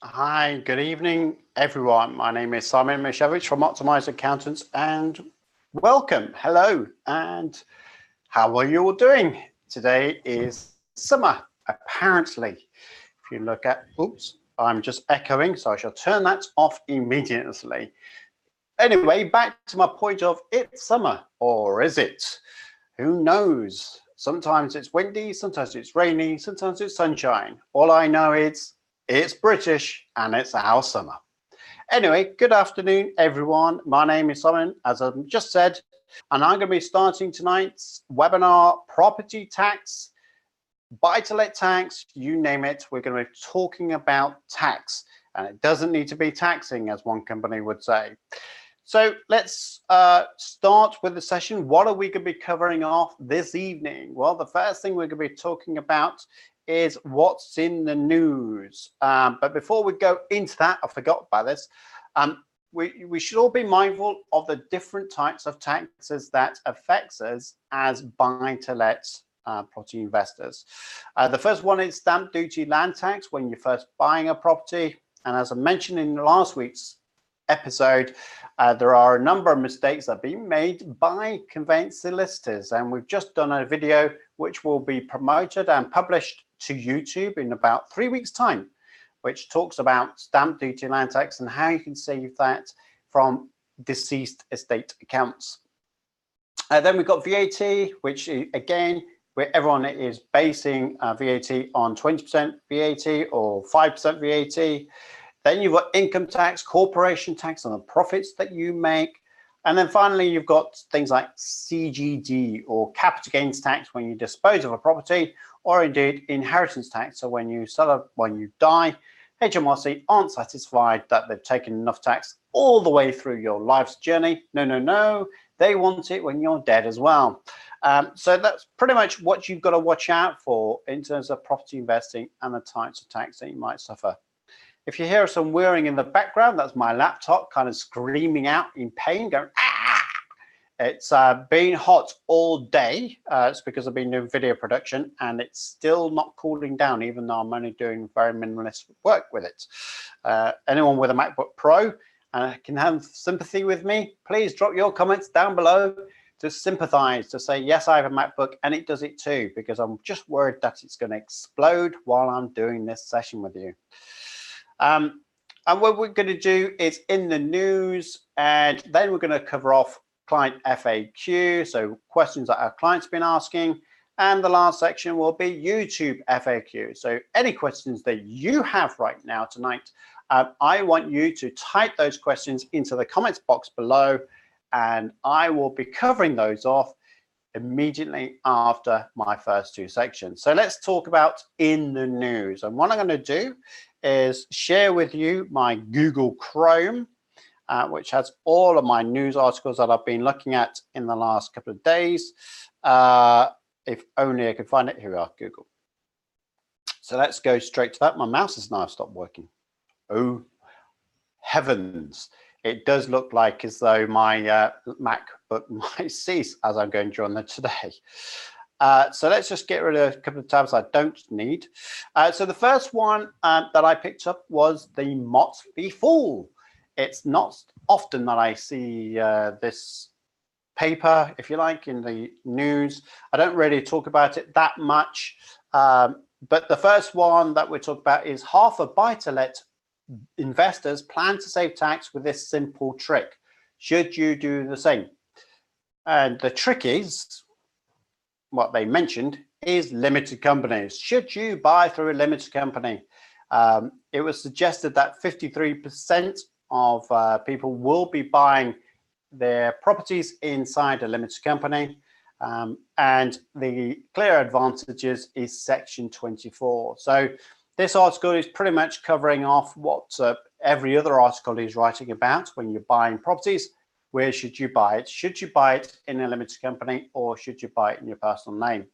Hi, good evening, everyone. My name is Simon Misiewicz from Optimise Accountants, and welcome. Hello, and how are you all doing? Today is summer, apparently. If you look at, oops, I'm just echoing, so I shall turn that off immediately. Anyway, back to my point of it's summer, or is it? Who knows? Sometimes it's windy, sometimes it's rainy, sometimes it's sunshine. All I know is it's British and it's our summer. Anyway, good afternoon, everyone. My name is Simon, as I just said, and I'm going to be starting tonight's webinar, property tax, buy-to-let tax, you name it. We're going to be talking about tax, and it doesn't need to be taxing, as one company would say. So let's start with the session. What are we going to be covering off this evening? Well, the first thing we're going to be talking about is what's in the news. But before we go into that, I forgot about this. We should all be mindful of the different types of taxes that affects us as buy-to-let property investors. The first one is stamp duty land tax when you're first buying a property. And as I mentioned in last week's episode, there are a number of mistakes that are being made by conveyance solicitors, and we've just done a video which will be promoted and published to YouTube in about 3 weeks' time, which talks about stamp duty land tax and how you can save that from deceased estate accounts. Then we've got VAT, which again, where everyone is basing VAT on 20% VAT or 5% VAT. Then you've got income tax, corporation tax on the profits that you make. And then finally, you've got things like CGD or capital gains tax when you dispose of a property, or indeed inheritance tax. So when you sell it, when you die, HMRC aren't satisfied that they've taken enough tax all the way through your life's journey. No, they want it when you're dead as well. So that's pretty much what you've got to watch out for in terms of property investing and the types of tax that you might suffer. If you hear some whirring in the background, that's my laptop kind of screaming out in pain, going, ah! It's been hot all day. It's because I've been doing video production, and it's still not cooling down, even though I'm only doing very minimalist work with it. Anyone with a MacBook Pro can have sympathy with me, please drop your comments down below to sympathize, to say, yes, I have a MacBook and it does it too, because I'm just worried that it's going to explode while I'm doing this session with you. And what we're going to do is in the news, and then we're going to cover off client FAQ, so questions that our clients have been asking. And the last section will be YouTube FAQ. So any questions that you have right now tonight, I want you to type those questions into the comments box below, and I will be covering those off immediately after my first two sections. So let's talk about in the news. And what I'm going to do is share with you my Google Chrome, which has all of my news articles that I've been looking at in the last couple of days. If only I could find it. Here we are, Google. So let's go straight to that. My mouse has now stopped working. Oh, heavens. It does look like as though my MacBook might cease as I'm going during the today. So let's just get rid of a couple of tabs I don't need. So the first one that I picked up was the Motley Fool. It's not often that I see this paper, if you like, in the news. I don't really talk about it that much. But the first one that we talk about is half of buy-to-let investors plan to save tax with this simple trick. Should you do the same? And the trick is, what they mentioned is limited companies. Should you buy through a limited company? It was suggested that 53% of people will be buying their properties inside a limited company. And the clear advantages is section 24. So this article is pretty much covering off what every other article is writing about when you're buying properties. Where should you buy it? Should you buy it in a limited company, or should you buy it in your personal name?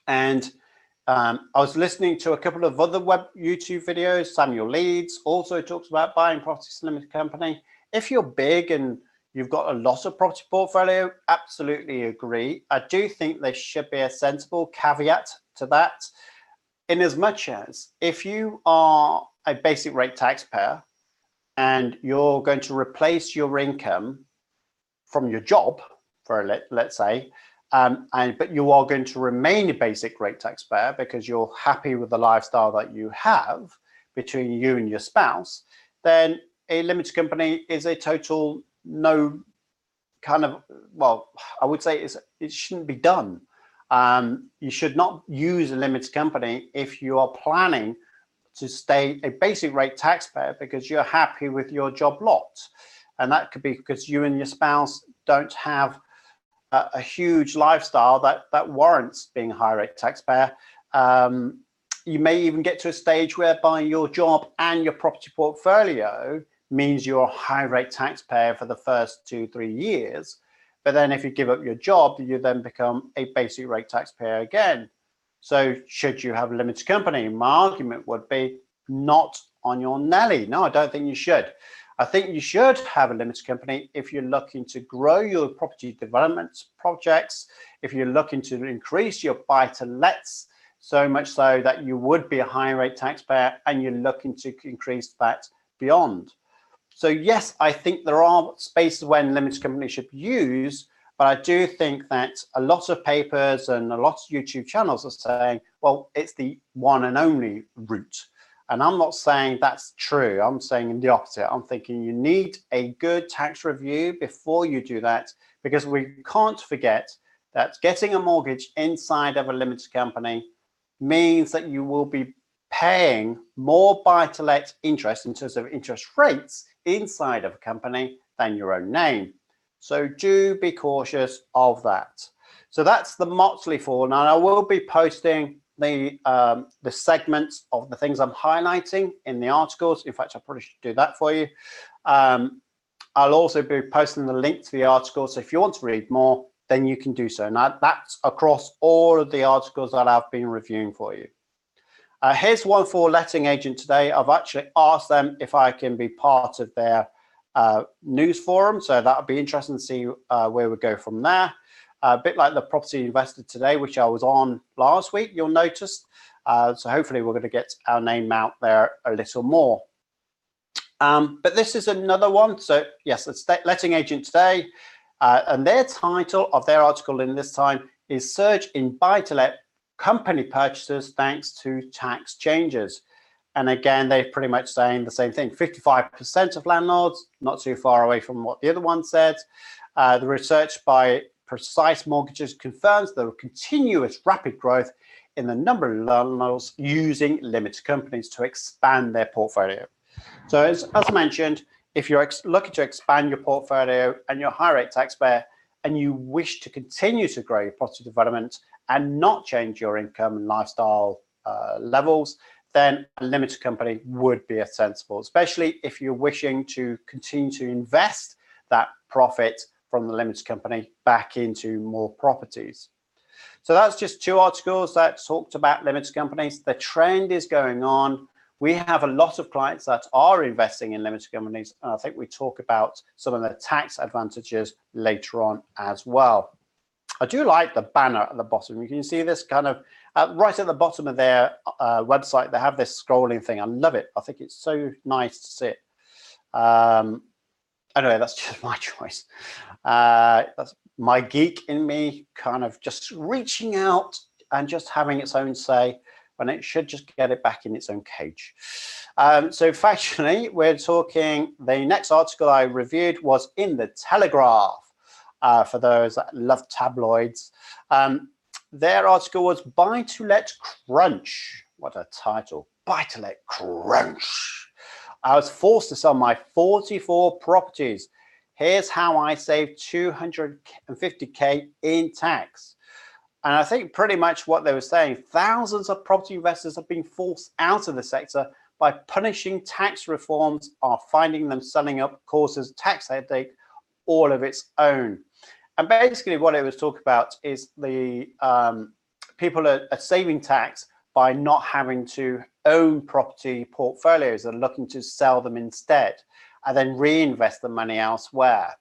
And I was listening to a couple of other YouTube videos. Samuel Leeds also talks about buying properties in a limited company. If you're big and you've got a lot of property portfolio, absolutely agree. I do think there should be a sensible caveat to that, in as much as if you are a basic rate taxpayer and you're going to replace your income from your job, for let's say, but you are going to remain a basic rate taxpayer because you're happy with the lifestyle that you have between you and your spouse, then a limited company is a total no kind of, well, I would say it shouldn't be done. You should not use a limited company if you are planning to stay a basic rate taxpayer because you're happy with your job lot. And that could be because you and your spouse don't have a huge lifestyle that warrants being a high rate taxpayer. You may even get to a stage whereby your job and your property portfolio means you're a high rate taxpayer for the first 2-3 years. But then if you give up your job, you then become a basic rate taxpayer again. So should you have a limited company? My argument would be not on your Nelly. No, I don't think you should. I think you should have a limited company if you're looking to grow your property development projects, if you're looking to increase your buy-to-lets, so much so that you would be a high rate taxpayer and you're looking to increase that beyond. So yes, I think there are spaces when limited companies should be used, but I do think that a lot of papers and a lot of YouTube channels are saying, well, it's the one and only route. And I'm not saying that's true. I'm saying the opposite. I'm thinking you need a good tax review before you do that, because we can't forget that getting a mortgage inside of a limited company means that you will be paying more buy-to-let interest in terms of interest rates inside of a company than your own name. So do be cautious of that. So that's the Motley Four. Now I will be posting the segments of the things I'm highlighting in the articles. In fact, I probably should do that for you. I'll also be posting the link to the article. So if you want to read more, then you can do so. Now that's across all of the articles that I've been reviewing for you. Here's one for letting agent today. I've actually asked them if I can be part of their news forum. So that would be interesting to see where we go from there. A bit like the property investor today, which I was on last week, you'll notice. So hopefully we're going to get our name out there a little more. But this is another one. So yes, it's letting agent today. And their title of their article in this time is Surge in Buy-to-Let Company Purchases Thanks to Tax Changes. And again, they're pretty much saying the same thing. 55% of landlords, not too far away from what the other one said. The research by Precise Mortgages confirms the continuous rapid growth in the number of landlords using limited companies to expand their portfolio. So as mentioned, if you're looking to expand your portfolio and you're a high rate taxpayer and you wish to continue to grow your property development and not change your income and lifestyle levels, then a limited company would be a sensible, especially if you're wishing to continue to invest that profit from the limited company back into more properties. So that's just two articles that talked about limited companies. The trend is going on. We have a lot of clients that are investing in limited companies, and I think we talk about some of the tax advantages later on as well. I do like the banner at the bottom. You can see this kind of right at the bottom of their website. They have this scrolling thing. I love it. I think it's so nice to see it. Anyway, that's just my choice. That's my geek in me kind of just reaching out and just having its own say when it should just get it back in its own cage. So factually, we're talking, the next article I reviewed was in the Telegraph. For those that love tabloids. Their article was Buy to Let Crunch. What a title, Buy to Let Crunch. I was forced to sell my 44 properties. Here's how I saved 250K in tax. And I think pretty much what they were saying, thousands of property investors have been forced out of the sector by punishing tax reforms are finding them selling up causes tax headache all of its own. And basically what it was talking about is the people are saving tax by not having to own property portfolios. They're looking to sell them instead and then reinvest the money elsewhere.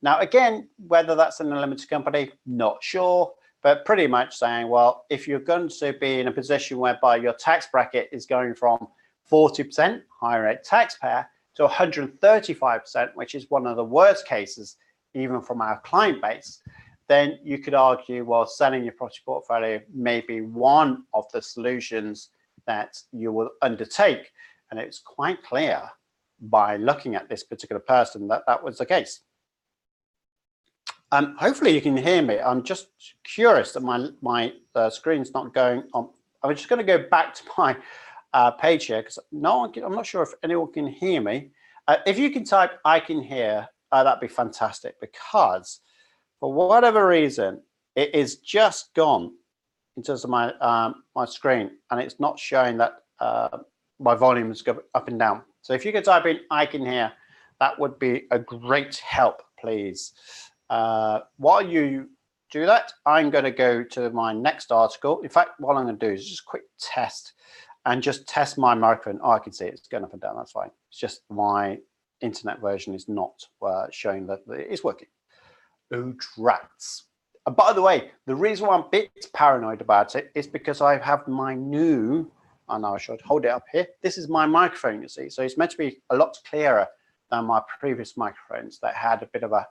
Now, again, whether that's in a limited company, not sure, but pretty much saying, well, if you're going to be in a position whereby your tax bracket is going from 40% higher rate taxpayer to 135%, which is one of the worst cases, even from our client base, then you could argue, well, selling your property portfolio may be one of the solutions that you will undertake. And it's quite clear by looking at this particular person that that was the case. Hopefully you can hear me. I'm just curious that my screen's not going on. I'm just going to go back to my page here because I'm not sure if anyone can hear me. If you can type "I can hear," that'd be fantastic, because for whatever reason it is just gone in terms of my my screen, and it's not showing that my volumes go up and down. So if you could type in "I can hear," that would be a great help, please. While you do that, I'm going to go to my next article. In fact, what I'm going to do is just a quick test and just test my microphone. Oh, I can see it's going up and down. That's fine. It's just my internet version is not showing that it is working. Oh, rats. By the way, the reason why I'm a bit paranoid about it is because I have my new, and I should hold it up here. This is my microphone, you see. So it's meant to be a lot clearer than my previous microphones that had a bit of a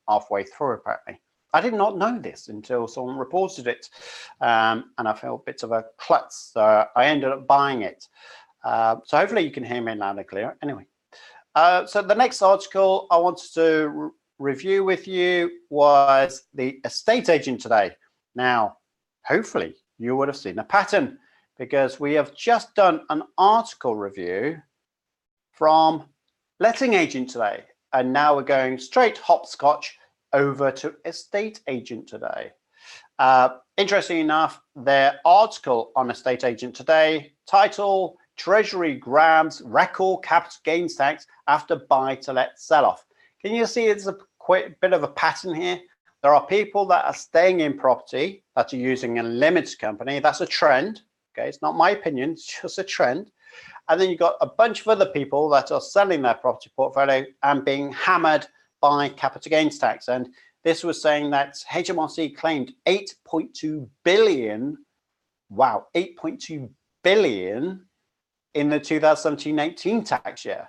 halfway through, apparently. I did not know this until someone reported it, and I felt bits of a klutz, so I ended up buying it. So hopefully you can hear me loud and clear. Anyway, so the next article I wanted to review with you was the estate agent today. Now, hopefully you would have seen a pattern, because we have just done an article review from letting agent today, and now we're going straight hopscotch over to estate agent today. Interesting enough, their article on estate agent today, title: Treasury grabs record capital gains tax after buy-to-let sell-off. Can you see it's a quite bit of a pattern here? There are people that are staying in property that are using a limited company. That's a trend. Okay, it's not my opinion, it's just a trend. And then you've got a bunch of other people that are selling their property portfolio and being hammered by capital gains tax. And this was saying that HMRC claimed 8.2 billion, wow, 8.2 billion in the 2017-18 tax year.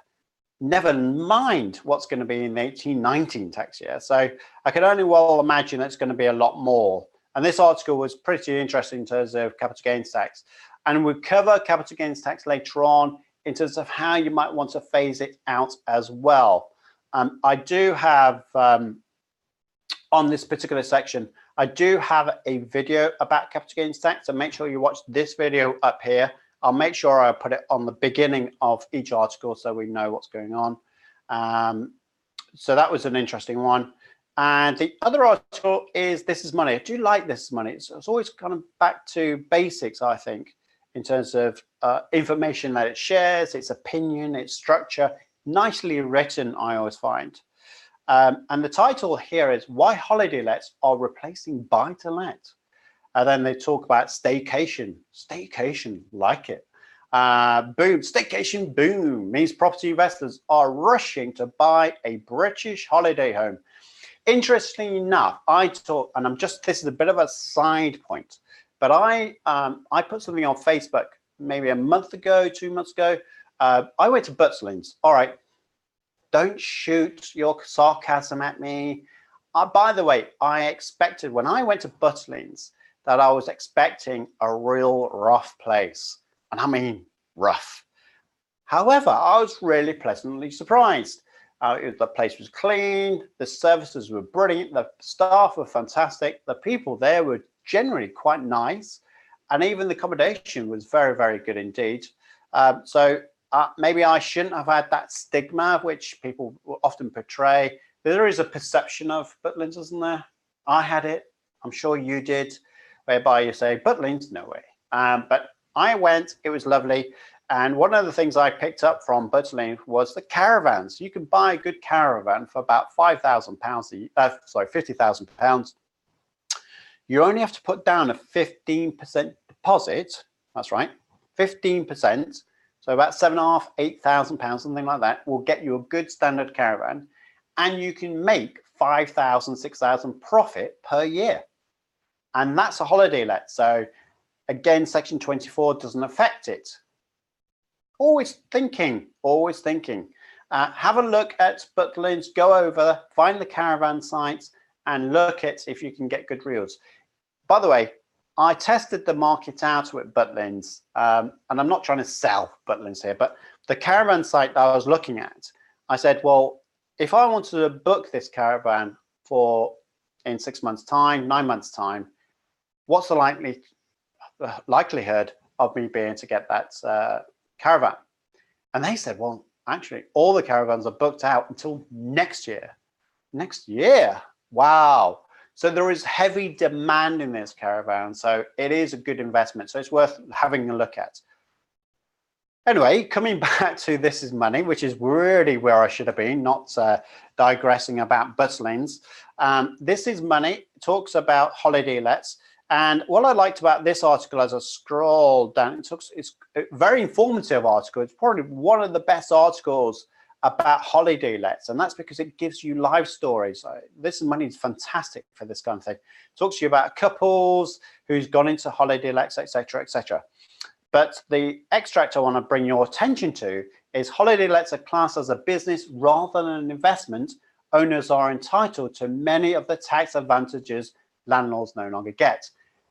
Never mind what's going to be in the 18-19 tax year. So I can only well imagine it's going to be a lot more. And this article was pretty interesting in terms of capital gains tax. And we'll cover capital gains tax later on in terms of how you might want to phase it out as well. I do have, on this particular section, I do have a video about capital gains tax, so make sure you watch this video up here. I'll make sure I put it on the beginning of each article so we know what's going on. So that was an interesting one. And the other article is This Is Money. I do like This Is Money. It's always kind of back to basics, I think, in terms of information that it shares, its opinion, its structure. Nicely written, I always find. And the title here is Why Holiday Lets Are Replacing Buy-to-Let. And then they talk about staycation. Staycation, like it. Boom, staycation boom means property investors are rushing to buy a British holiday home. Interestingly enough, I thought, and this is a bit of a side point, but I put something on Facebook maybe a month ago, 2 months ago. I went to Butlins. All right, don't shoot your sarcasm at me. By the way, I expected when I went to Butlins that I was expecting a real rough place. And I mean rough. However, I was really pleasantly surprised. The place was clean, the services were brilliant, the staff were fantastic, the people there were generally quite nice, and even the accommodation was very, very good indeed. So maybe I shouldn't have had that stigma which people often portray. There is a perception of Butlins, isn't there? I had it, I'm sure you did, whereby you say, Butlins, no way. But I went, it was lovely. And one of the things I picked up from Butlins was the caravans. You can buy a good caravan for about £50,000. You only have to put down a 15% deposit. That's right, 15%. So about £7,500, £8,000, something like that, will get you a good standard caravan. And you can make £5,000, £6,000 profit per year. And that's a holiday let. So again, Section 24 doesn't affect it. always thinking, always thinking. Have a look at Butlins, go over, find the caravan sites and look at if you can get good reels. By the way, I tested the market out with Butlins, and I'm not trying to sell Butlins here, but the caravan site that I was looking at, I said, well, if I wanted to book this caravan for in 6 months' time, 9 months' time, what's the likelihood of me being able to get that caravan? And they said, well, actually, all the caravans are booked out until next year. Next year? Wow. So there is heavy demand in this caravan. So it is a good investment. So it's worth having a look at. Anyway, coming back to This Is Money, which is really where I should have been, not digressing about Butlins. This Is Money talks about holiday lets. And what I liked about this article as I scrolled down, it's a very informative article. It's probably one of the best articles about holiday lets, and that's because it gives you live stories. This Money is fantastic for this kind of thing. It talks to you about couples who's gone into holiday lets, etc., etc. But the extract I want to bring your attention to is holiday lets are classed as a business rather than an investment. Owners are entitled to many of the tax advantages landlords no longer get,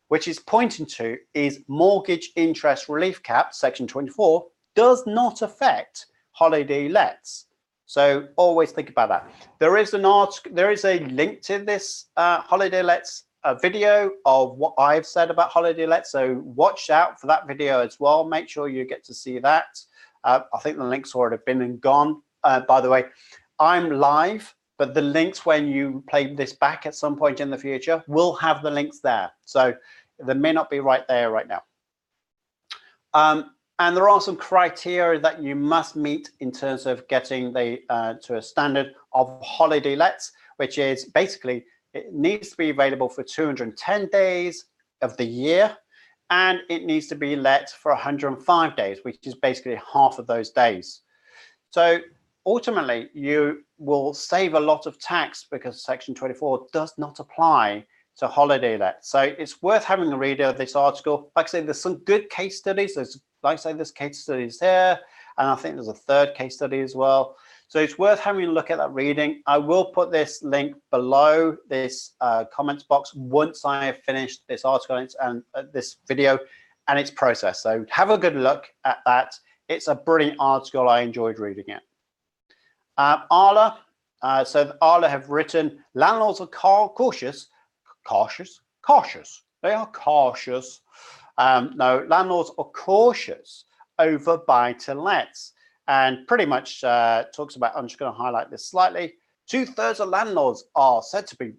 which is pointing to is mortgage interest relief cap, section 24, does not affect holiday lets. So always think about that. There is a link to this holiday lets video of what I've said about holiday lets. So watch out for that video as well. Make sure you get to see that. I think the link's already been and gone. By the way, I'm live, but the links when you play this back at some point in the future will have the links there. So they may not be right there right now. And there are some criteria that you must meet in terms of getting to a standard of holiday lets, which is basically it needs to be available for 210 days of the year, and it needs to be let for 105 days, which is basically half of those days. So ultimately, you will save a lot of tax because Section 24 does not apply to holiday lets. So it's worth having a read of this article. Like I say, there's some good case studies. There's case studies here, and I think there's a third case study as well. So it's worth having a look at that reading. I will put this link below this comments box once I have finished this article and this video and its process. So have a good look at that. It's a brilliant article. I enjoyed reading it. Arla, so Arla have written, landlords are cautious. They are cautious. No, landlords are cautious over buy-to-lets, and pretty much talks about, I'm just going to highlight this slightly, 2/3 of landlords are said to be,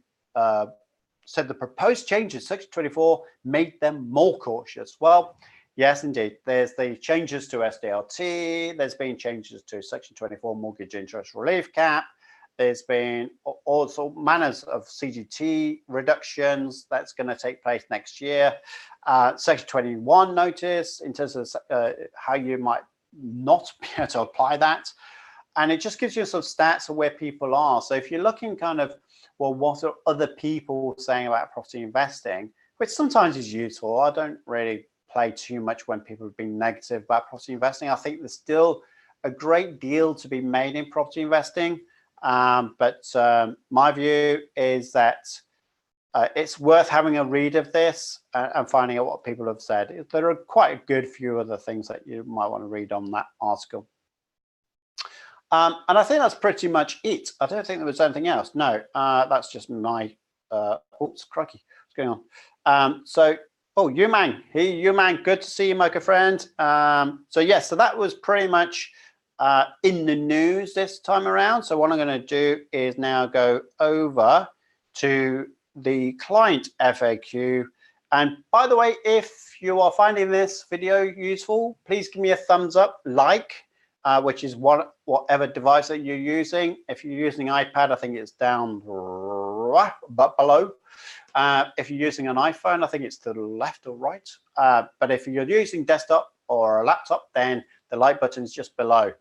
said the proposed changes, Section 24, made them more cautious. Well, yes, indeed. There's the changes to SDLT, there's been changes to Section 24 mortgage interest relief cap, there's been also manners of CGT reductions that's going to take place next year. Section 21 notice in terms of how you might not be able to apply that. And it just gives you some stats of where people are. So if you're looking kind of, well, what are other people saying about property investing, which sometimes is useful. I don't really play too much when people have been negative about property investing. I think there's still a great deal to be made in property investing. But my view is that it's worth having a read of this and finding out what people have said. There are quite a good few other things that you might want to read on that article. And I think that's pretty much it. I don't think there was anything else. No, that's just my, oops, crikey, what's going on? Oh, Yumang, hey, Yumang, good to see you, my good friend. So yes, so that was pretty much in the news this time around. So what I'm going to do is now go over to the client FAQ. And by the way, if you are finding this video useful, please give me a thumbs up, which is whatever device that you're using. If you're using iPad, I think it's down but below. If you're using an iPhone, I think it's to the left or right. But if you're using desktop or a laptop, then the like button is just below.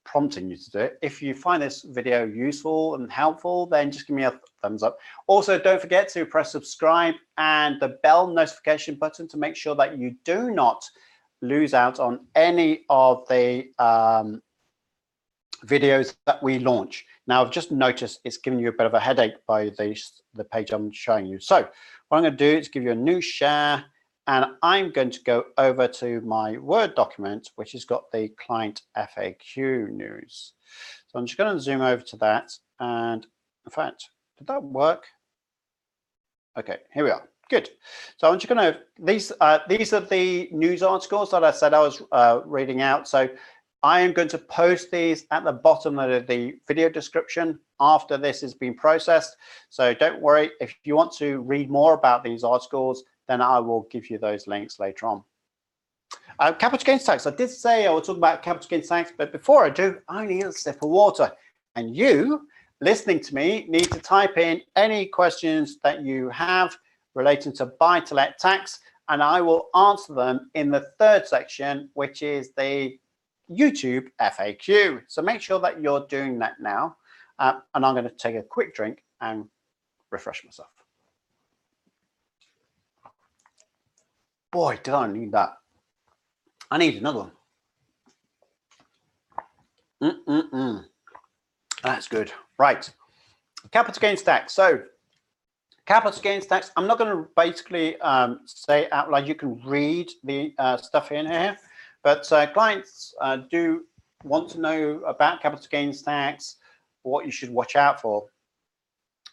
Prompting you to do it. If you find this video useful and helpful, then just give me a thumbs up. Also, don't forget to press subscribe and the bell notification button to make sure that you do not lose out on any of the videos that we launch. Now, I've just noticed it's giving you a bit of a headache by the page I'm showing you. So what I'm going to do is give you a new share, and I'm going to go over to my Word document, which has got the client FAQ news. So I'm just going to zoom over to that. And in fact, did that work? Okay, here we are. Good. So I'm just going to, these are the news articles that I said I was reading out. So I am going to post these at the bottom of the video description after this has been processed. So don't worry, if you want to read more about these articles, then I will give you those links later on. Capital gains tax. I did say I will talk about capital gains tax, but before I do, I need a sip of water. And you, listening to me, need to type in any questions that you have relating to buy-to-let tax, and I will answer them in the third section, which is the YouTube FAQ. So make sure that you're doing that now. And I'm going to take a quick drink and refresh myself. Boy, did I need that. I need another one. That's good. Right. Capital gains tax. So capital gains tax, I'm not going to basically say it out loud. You can read the stuff in here. But clients do want to know about capital gains tax, what you should watch out for.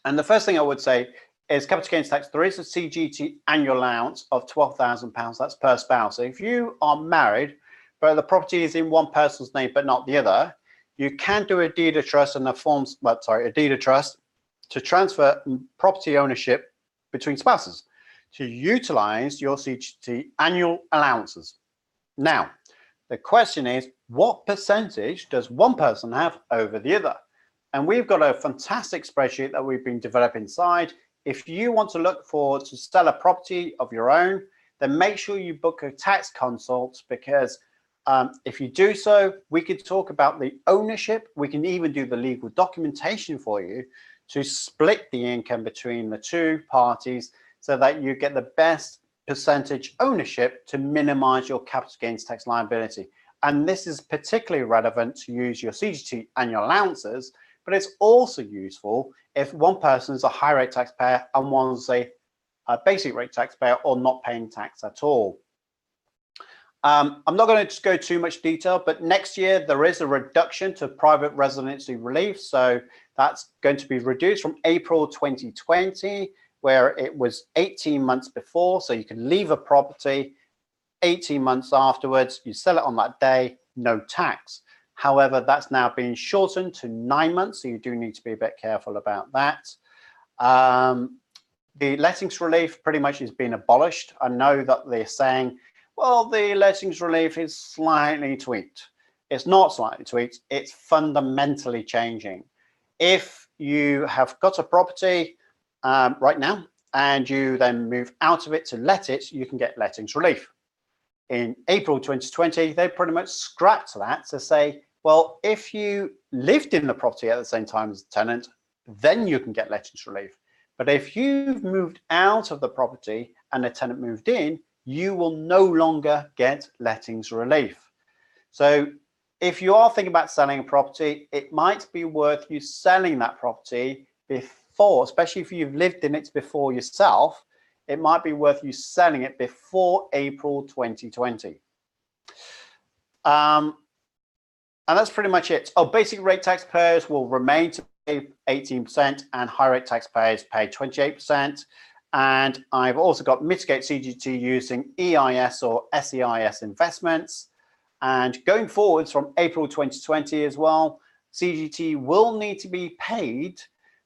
And the first thing I would say is capital gains tax, there is a CGT annual allowance of £12,000. That's per spouse. So if you are married, but the property is in one person's name but not the other, you can do a deed of trust and a deed of trust to transfer property ownership between spouses to utilize your CGT annual allowances. Now, the question is, what percentage does one person have over the other? And we've got a fantastic spreadsheet that we've been developing inside. If you want to look to sell a property of your own, then make sure you book a tax consult, because if you do so, we could talk about the ownership. We can even do the legal documentation for you to split the income between the two parties so that you get the best percentage ownership to minimize your capital gains tax liability. And this is particularly relevant to use your CGT annual allowances, but it's also useful if one person is a high rate taxpayer and one's a basic rate taxpayer or not paying tax at all. I'm not going to just go too much detail, but next year there is a reduction to private residency relief. So that's going to be reduced from April 2020, where it was 18 months before. So you can leave a property 18 months afterwards, you sell it on that day, no tax. However, that's now been shortened to 9 months. So you do need to be a bit careful about that. The lettings relief pretty much has been abolished. I know that they're saying, well, the lettings relief is slightly tweaked. It's not slightly tweaked, it's fundamentally changing. If you have got a property right now and you then move out of it to let it, you can get lettings relief. In April 2020, they pretty much scrapped that to say, well, if you lived in the property at the same time as the tenant, then you can get lettings relief. But if you've moved out of the property and the tenant moved in, you will no longer get lettings relief. So if you are thinking about selling a property, it might be worth you selling that property before, especially if you've lived in it before yourself, it might be worth you selling it before April 2020. And that's pretty much it. Oh, basic rate taxpayers will remain to pay 18% and high rate taxpayers pay 28%. And I've also got mitigate CGT using EIS or SEIS investments. And going forwards from April 2020 as well, CGT will need to be paid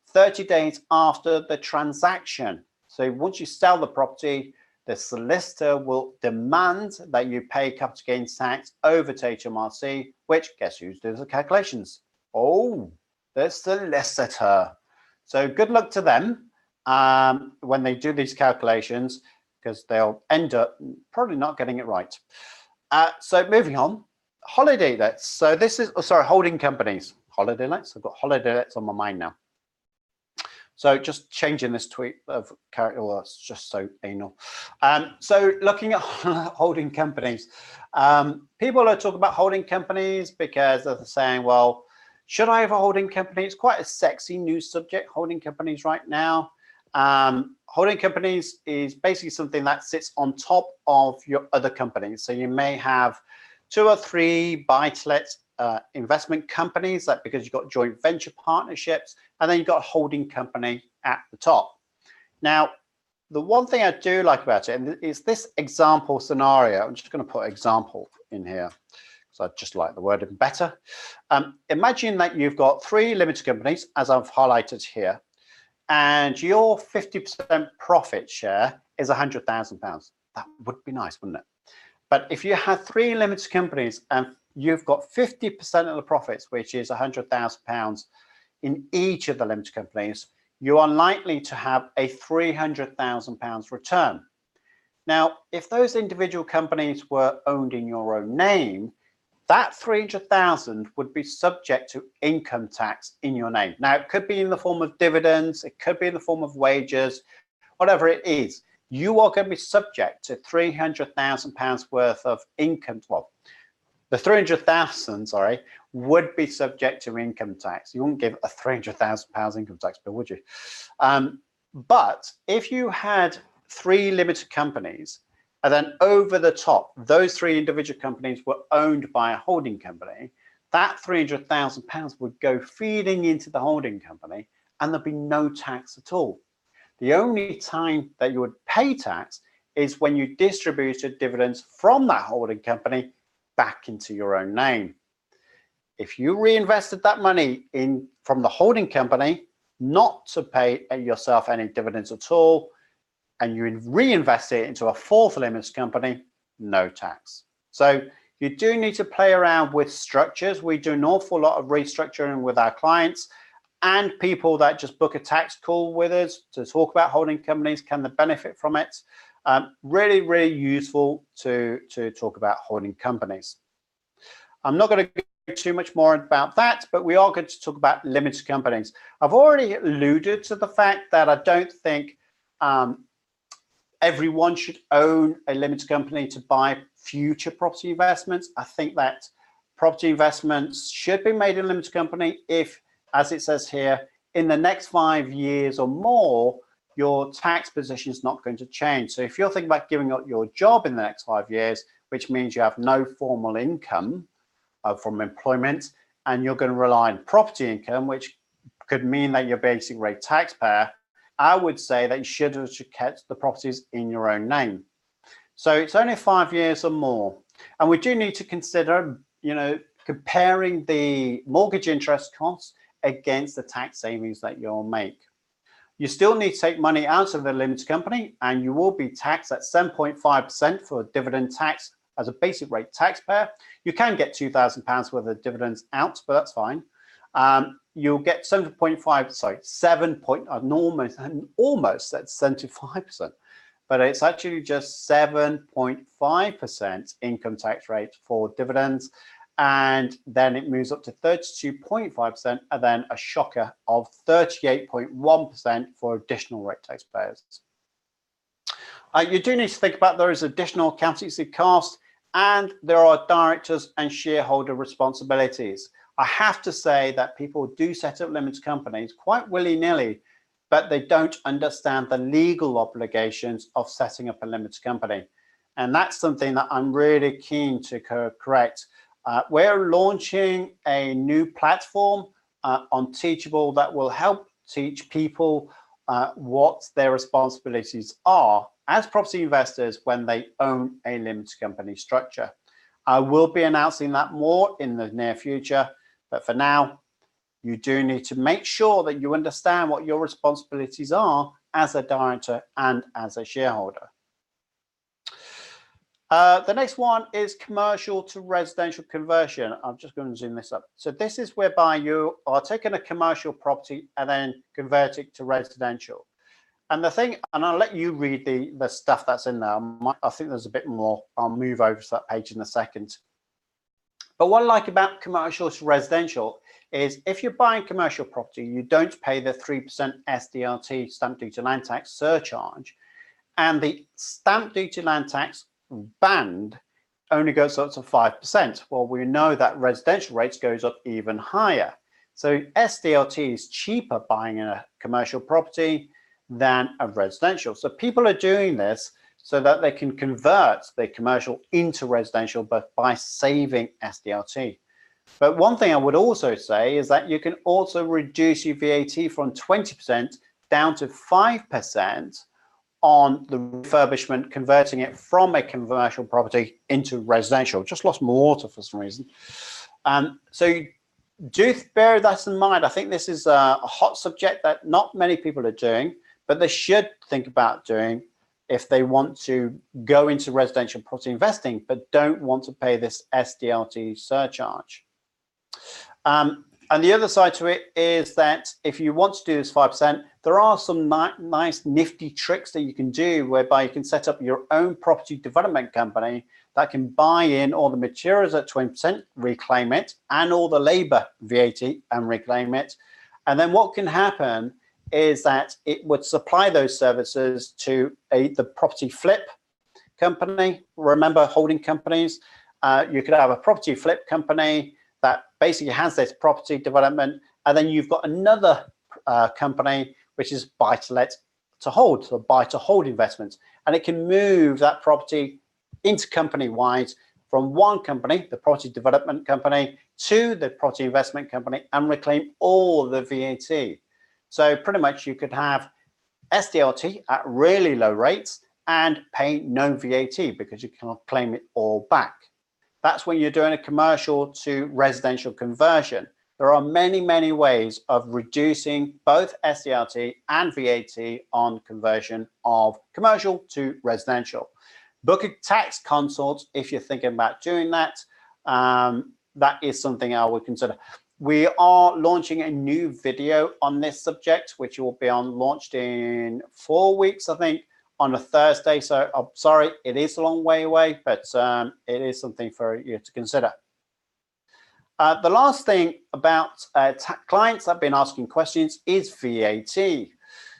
30 days after the transaction. So once you sell the property, the solicitor will demand that you pay capital gains tax over to HMRC, which guess who does the calculations? Oh, the solicitor. So good luck to them when they do these calculations, because they'll end up probably not getting it right. So moving on, holiday lets. So this is, oh, sorry, holding companies. Holiday lets. I've got holiday lets on my mind now. So just changing this tweet of character, well, it's just so anal. So looking at holding companies, people are talking about holding companies because they're saying, well, should I have a holding company? It's quite a sexy new subject, holding companies right now. Holding companies is basically something that sits on top of your other companies. So you may have 2 or 3 buy-to-let investment companies, that because you've got joint venture partnerships, and then you've got a holding company at the top. Now, the one thing I do like about it is this example scenario. I'm just going to put example in here because I just like the wording better. Imagine that you've got 3 limited companies, as I've highlighted here, and your 50% profit share is £100,000. That would be nice, wouldn't it? But if you had 3 limited companies and you've got 50% of the profits, which is £100,000 in each of the limited companies, you are likely to have a £300,000 return. Now, if those individual companies were owned in your own name, that 300,000 would be subject to income tax in your name. Now, it could be in the form of dividends, it could be in the form of wages, whatever it is. You are going to be subject to £300,000 worth of income. Well, the 300,000, sorry, would be subject to income tax. You wouldn't give a £300,000 income tax bill, would you? But if you had 3 limited companies, and then over the top, those 3 individual companies were owned by a holding company, that £300,000 would go feeding into the holding company, and there'd be no tax at all. The only time that you would pay tax is when you distributed dividends from that holding company back into your own name. If you reinvested that money in from the holding company, not to pay yourself any dividends at all, and you reinvest it into a 4th limited company, no tax. So you do need to play around with structures. We do an awful lot of restructuring with our clients, and people that just book a tax call with us to talk about holding companies can benefit from it. Really, really useful to talk about holding companies. I'm not going to go too much more about that, but we are going to talk about limited companies. I've already alluded to the fact that I don't think everyone should own a limited company to buy future property investments. I think that property investments should be made in a limited company if, as it says here, in the next 5 years or more, your tax position is not going to change. So if you're thinking about giving up your job in the next 5 years, which means you have no formal income from employment, and you're going to rely on property income, which could mean that you're a basic rate taxpayer, I would say that you should have kept the properties in your own name. So it's only 5 years or more. And we do need to consider, comparing the mortgage interest costs against the tax savings that you'll make. You still need to take money out of the limited company, and you will be taxed at 7.5% for dividend tax as a basic rate taxpayer. You can get £2,000 worth of dividends out, but that's fine. You'll get 7.5, sorry, 7 point, almost at 75%, but it's actually just 7.5% income tax rate for dividends, and then it moves up to 32.5%, and then a shocker of 38.1% for additional rate taxpayers. You do need to think about those additional accountancy costs, and there are directors and shareholder responsibilities. I have to say that people do set up limited companies quite willy-nilly, but they don't understand the legal obligations of setting up a limited company. And that's something that I'm really keen to correct. We're launching a new platform on Teachable that will help teach people what their responsibilities are as property investors when they own a limited company structure. I will be announcing that more in the near future, but for now, you do need to make sure that you understand what your responsibilities are as a director and as a shareholder. The next one is commercial to residential conversion. I'm just going to zoom this up. So this is whereby you are taking a commercial property and then convert it to residential. And the thing, and I'll let you read the stuff that's in there. I think there's a bit more. I'll move over to that page in a second. But what I like about commercial to residential is if you're buying commercial property, you don't pay the 3% SDLT stamp duty land tax surcharge, and the stamp duty land tax band only goes up to 5%. Well, we know that residential rates goes up even higher. So SDLT is cheaper buying a commercial property than a residential. So people are doing this so that they can convert the commercial into residential, but by saving SDLT. But one thing I would also say is that you can also reduce your VAT from 20% down to 5% on the refurbishment, converting it from a commercial property into residential. Just lost my water for some reason. So do bear that in mind. I think this is a hot subject that not many people are doing, but they should think about doing if they want to go into residential property investing, but don't want to pay this SDLT surcharge. And the other side to it is that if you want to do this 5%, there are some nice nifty tricks that you can do whereby you can set up your own property development company that can buy in all the materials at 20%, reclaim it, and all the labor VAT and reclaim it. And then what can happen is that it would supply those services to the property flip company. Remember holding companies? You could have a property flip company that basically has this property development, and then you've got another company which is buy to let to hold, so buy to hold investments, and it can move that property into company-wide from one company, the property development company, to the property investment company and reclaim all the VAT. So pretty much you could have SDLT at really low rates and pay no VAT because you cannot claim it all back. That's when you're doing a commercial to residential conversion. There are many, many ways of reducing both SDLT and VAT on conversion of commercial to residential. Book a tax consult if you're thinking about doing that. That is something I would consider. We are launching a new video on this subject, which will be launched in 4 weeks, I think, on a Thursday. So I'm sorry, it is a long way away, but it is something for you to consider. The last thing about clients that have been asking questions is VAT.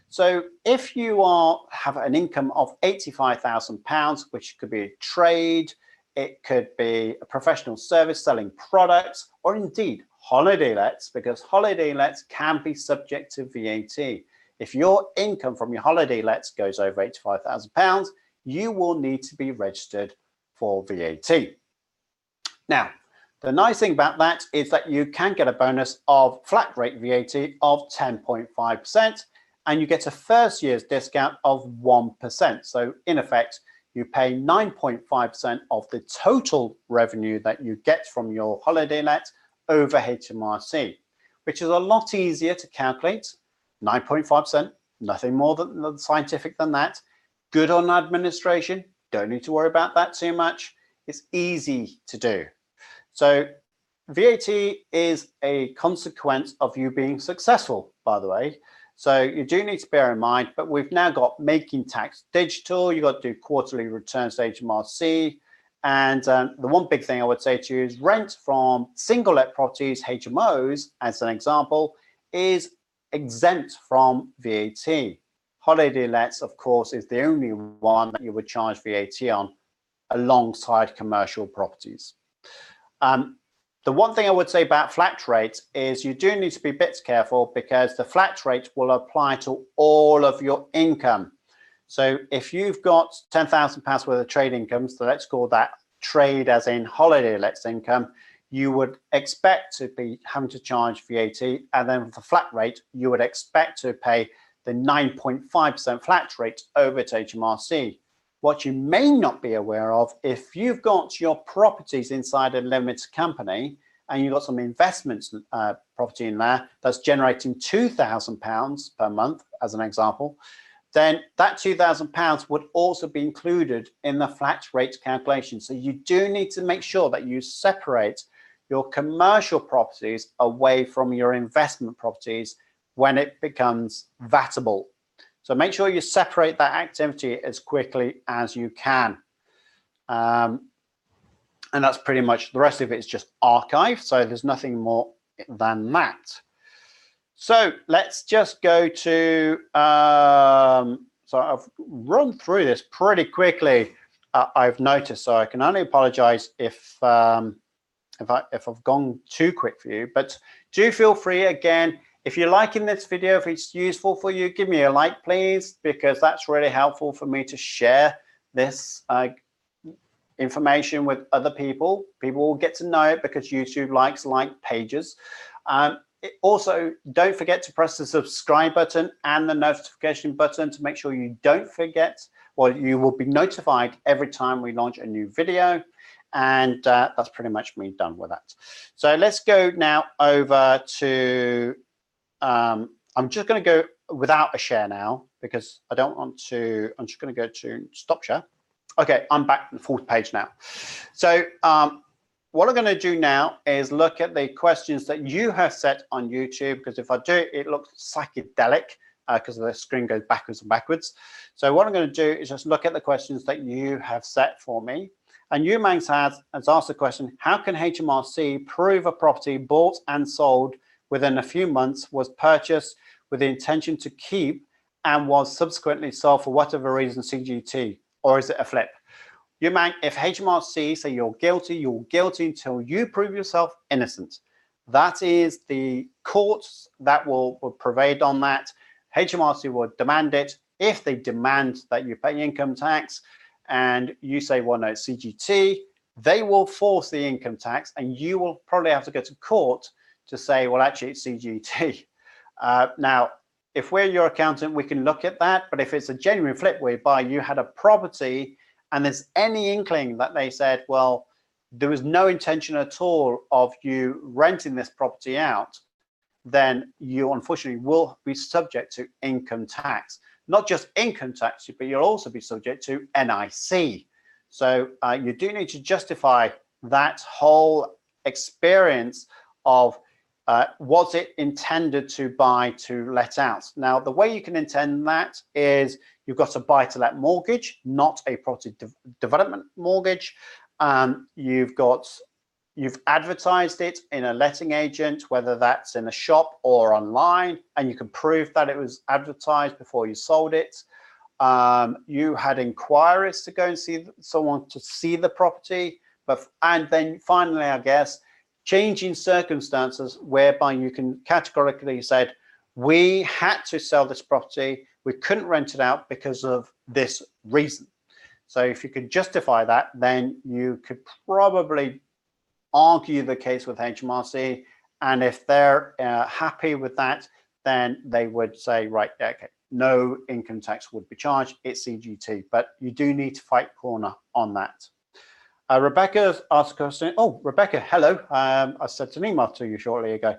So if you have an income of £85,000, which could be a trade, it could be a professional service selling products, or indeed holiday lets, because holiday lets can be subject to VAT. If your income from your holiday lets goes over £85,000, you will need to be registered for VAT. Now, the nice thing about that is that you can get a bonus of flat rate VAT of 10.5%, and you get a first year's discount of 1%. So in effect, you pay 9.5% of the total revenue that you get from your holiday let over HMRC, which is a lot easier to calculate. 9.5%, nothing more than scientific than that. Good on administration, don't need to worry about that too much. It's easy to do. So VAT is a consequence of you being successful, by the way. So you do need to bear in mind, but we've now got making tax digital. You've got to do quarterly returns to HMRC. And the one big thing I would say to you is rent from single let properties, HMOs, as an example, is exempt from VAT. Holiday lets, of course, is the only one that you would charge VAT on alongside commercial properties. The one thing I would say about flat rates is you do need to be a bit careful because the flat rate will apply to all of your income. So if you've got £10,000 worth of trade income, so let's call that trade as in holiday lets income, you would expect to be having to charge VAT, and then with the flat rate, you would expect to pay the 9.5% flat rate over to HMRC. What you may not be aware of, if you've got your properties inside a limited company and you've got some investments property in there that's generating £2,000 per month, as an example, then that £2,000 would also be included in the flat rate calculation. So you do need to make sure that you separate your commercial properties away from your investment properties when it becomes VATable. So make sure you separate that activity as quickly as you can. And that's pretty much, the rest of it is just archive. So there's nothing more than that. So let's just go to, so I've run through this pretty quickly, I've noticed, so I can only apologize if I've gone too quick for you, but do feel free. Again, if you're liking this video, if it's useful for you, give me a like, please, because that's really helpful for me to share this information with other people. People will get to know it because YouTube likes like pages. Also, don't forget to press the subscribe button and the notification button to make sure you don't forget, well, you will be notified every time we launch a new video. And that's pretty much me done with that. So let's go now over to, I'm just going to go without a share now because I don't want to, I'm just going to go to stop share. Okay, I'm back to the fourth page now. So what I'm going to do now is look at the questions that you have set on YouTube, because if I do it, it looks psychedelic because the screen goes backwards and backwards. So what I'm going to do is just look at the questions that you have set for me. And Umangs has asked the question, how can HMRC prove a property bought and sold within a few months was purchased with the intention to keep and was subsequently sold for whatever reason CGT, or is it a flip? Umang, if HMRC say you're guilty until you prove yourself innocent. That is the courts that will prevail on that. HMRC will demand it. If they demand that you pay income tax and you say, well, no, it's CGT, they will force the income tax and you will probably have to go to court to say, well, actually, it's CGT. Now, if we're your accountant, we can look at that. But if it's a genuine flip whereby you had a property and there's any inkling that they said, well, there was no intention at all of you renting this property out, then you unfortunately will be subject to income tax. Not just income tax, but you'll also be subject to NIC. So you do need to justify that whole experience of was it intended to buy to let out. Now, the way you can intend that is you've got a buy-to-let mortgage, not a property development mortgage. You've advertised it in a letting agent, whether that's in a shop or online, and you can prove that it was advertised before you sold it. You had inquiries to go and see someone to see the property, and then finally, I guess, changing circumstances whereby you can categorically said, we had to sell this property, we couldn't rent it out because of this reason. So if you could justify that, then you could probably argue the case with HMRC, and if they're happy with that, then they would say, right, okay, no income tax would be charged, it's CGT, but you do need to fight corner on that. Rebecca asked a question. Oh, Rebecca, hello. I sent an email to you shortly ago.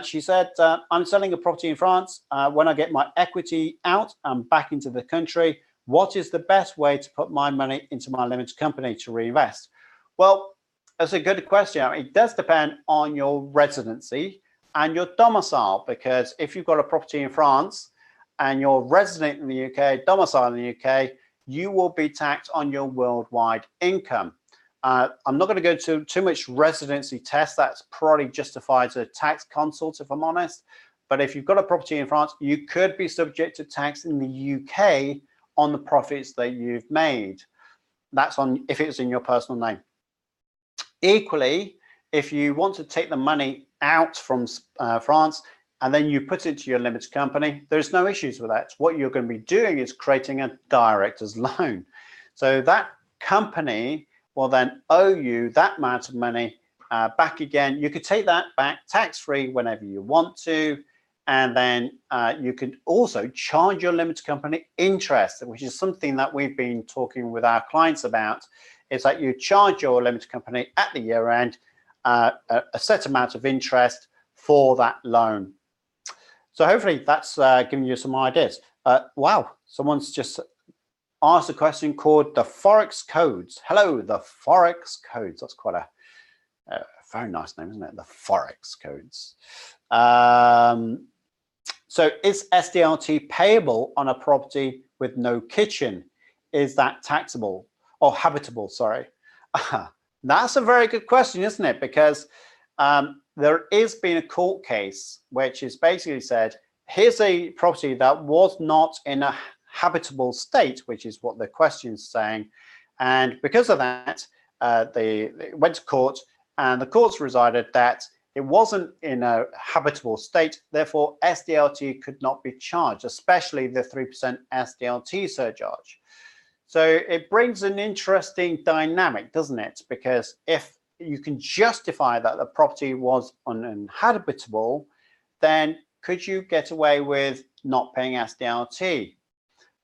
She said, I'm selling a property in France. When I get my equity out and back into the country, what is the best way to put my money into my limited company to reinvest? Well, that's a good question. I mean, it does depend on your residency and your domicile, because if you've got a property in France and you're resident in the UK, domicile in the UK, you will be taxed on your worldwide income. I'm not going to go to too much residency test. That's probably justifies a tax consult, if I'm honest. But if you've got a property in France, you could be subject to tax in the UK on the profits that you've made. That's on if it's in your personal name. Equally, if you want to take the money out from France and then you put it into your limited company, there's no issues with that. What you're going to be doing is creating a director's loan. So that company will then owe you that amount of money back again. You could take that back tax-free whenever you want to, and then you could also charge your limited company interest, which is something that we've been talking with our clients about, is that you charge your limited company at the year end a set amount of interest for that loan. So hopefully that's giving you some ideas. Wow, someone's just asked a question called the Forex Codes. Hello, the Forex Codes. That's quite a very nice name, isn't it? The Forex Codes. So is SDLT payable on a property with no kitchen? Is that taxable or habitable? Sorry. That's a very good question, isn't it? Because there is been a court case which is basically said, here's a property that was not in a habitable state, which is what the question is saying. And because of that, they went to court, and the courts decided that it wasn't in a habitable state, therefore SDLT could not be charged, especially the 3% SDLT surcharge. So it brings an interesting dynamic, doesn't it? Because if you can justify that the property was uninhabitable, then could you get away with not paying SDLT?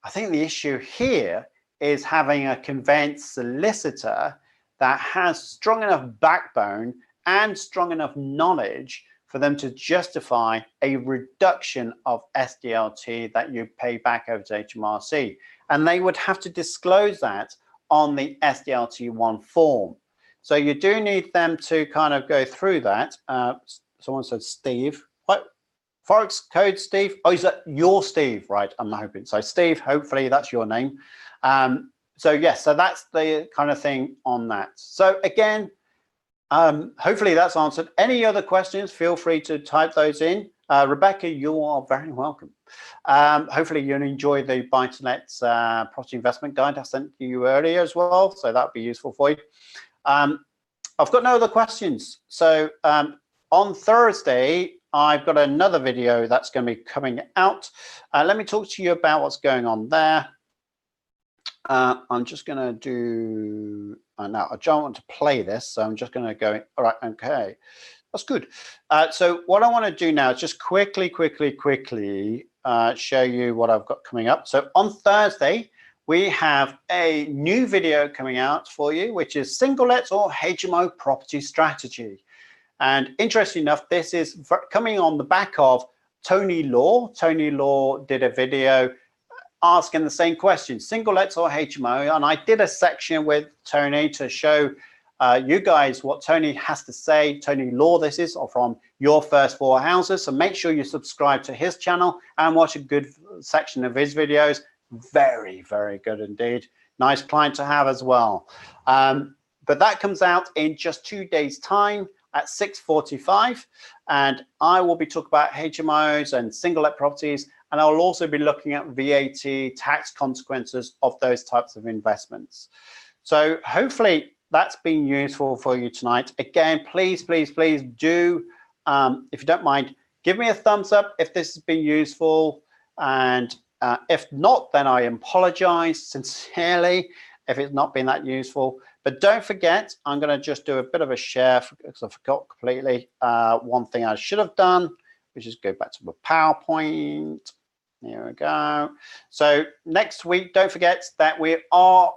I think the issue here is having a conveyance solicitor that has strong enough backbone and strong enough knowledge for them to justify a reduction of SDLT that you pay back over to HMRC. And they would have to disclose that on the SDLT1 form. So you do need them to kind of go through that. Someone said Steve. What? Forex code Steve? Oh, is that your Steve? Right, I'm hoping. So Steve, hopefully that's your name. So yes, so that's the kind of thing on that. So again, hopefully that's answered. Any other questions, feel free to type those in. Rebecca, you are very welcome. Hopefully you'll enjoy the buy-to-let property investment guide I sent you earlier as well, so that'll be useful for you. I've got no other questions. So on Thursday, I've got another video that's going to be coming out. Let me talk to you about what's going on there. I'm just going to do, now I don't want to play this, so I'm just going to go, all right, okay, that's good. So what I want to do now is just quickly show you what I've got coming up. So on Thursday, we have a new video coming out for you, which is single let or HMO property strategy. And interesting enough, this is coming on the back of Tony Law. Tony Law did a video asking the same question, single lets or HMO, and I did a section with Tony to show you guys what Tony has to say. Tony Law, this is, or from Your First 4 Houses. So make sure you subscribe to his channel and watch a good section of his videos. Very, very good indeed. Nice client to have as well. But that comes out in just 2 days' time at 6:45, and I will be talking about HMOs and single let properties, and I'll also be looking at VAT tax consequences of those types of investments. So hopefully that's been useful for you tonight. Again, please do, if you don't mind, give me a thumbs up if this has been useful, and if not, then I apologize sincerely if it's not been that useful. But don't forget, I'm going to just do a bit of a share because I forgot completely one thing I should have done, which is go back to the PowerPoint. There we go. So next week, don't forget that we are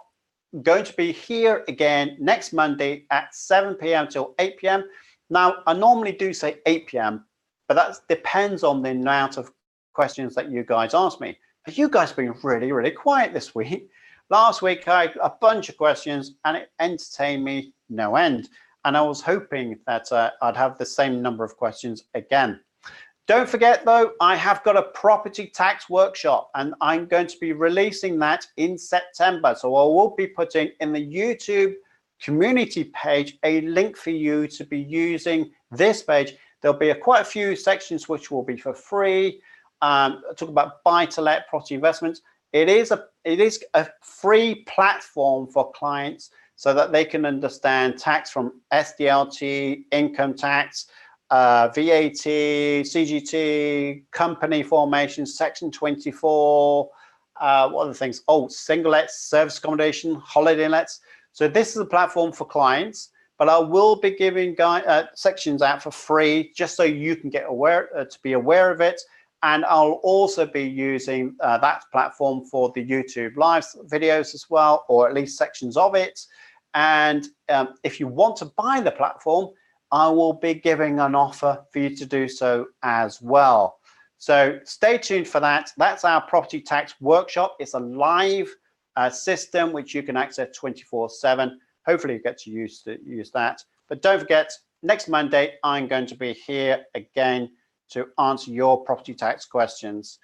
going to be here again next Monday at 7 p.m. till 8 p.m. Now, I normally do say 8 p.m., but that depends on the amount of questions that you guys ask me. But you guys have been really quiet this week. Last week, I had a bunch of questions and it entertained me no end. And I was hoping that I'd have the same number of questions again. Don't forget, though, I have got a property tax workshop and I'm going to be releasing that in September. So I will be putting in the YouTube community page a link for you to be using this page. There'll be quite a few sections which will be for free. Talk about buy-to-let property investments. It is a free platform for clients so that they can understand tax from SDLT, income tax, VAT, CGT, company formation, Section 24, what other things? Oh, single lets, service accommodation, holiday lets. So this is a platform for clients, but I will be giving sections out for free just so you can get aware, to be aware of it. And I'll also be using that platform for the YouTube live videos as well, or at least sections of it. And if you want to buy the platform, I will be giving an offer for you to do so as well. So stay tuned for that. That's our property tax workshop. It's a live system which you can access 24/7. Hopefully you get to use that. But don't forget, next Monday, I'm going to be here again to answer your property tax questions.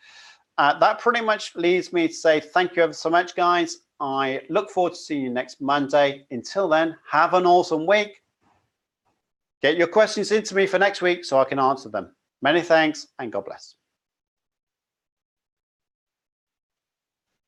That pretty much leaves me to say thank you ever so much, guys. I look forward to seeing you next Monday. Until then, have an awesome week. Get your questions into me for next week so I can answer them. Many thanks and God bless.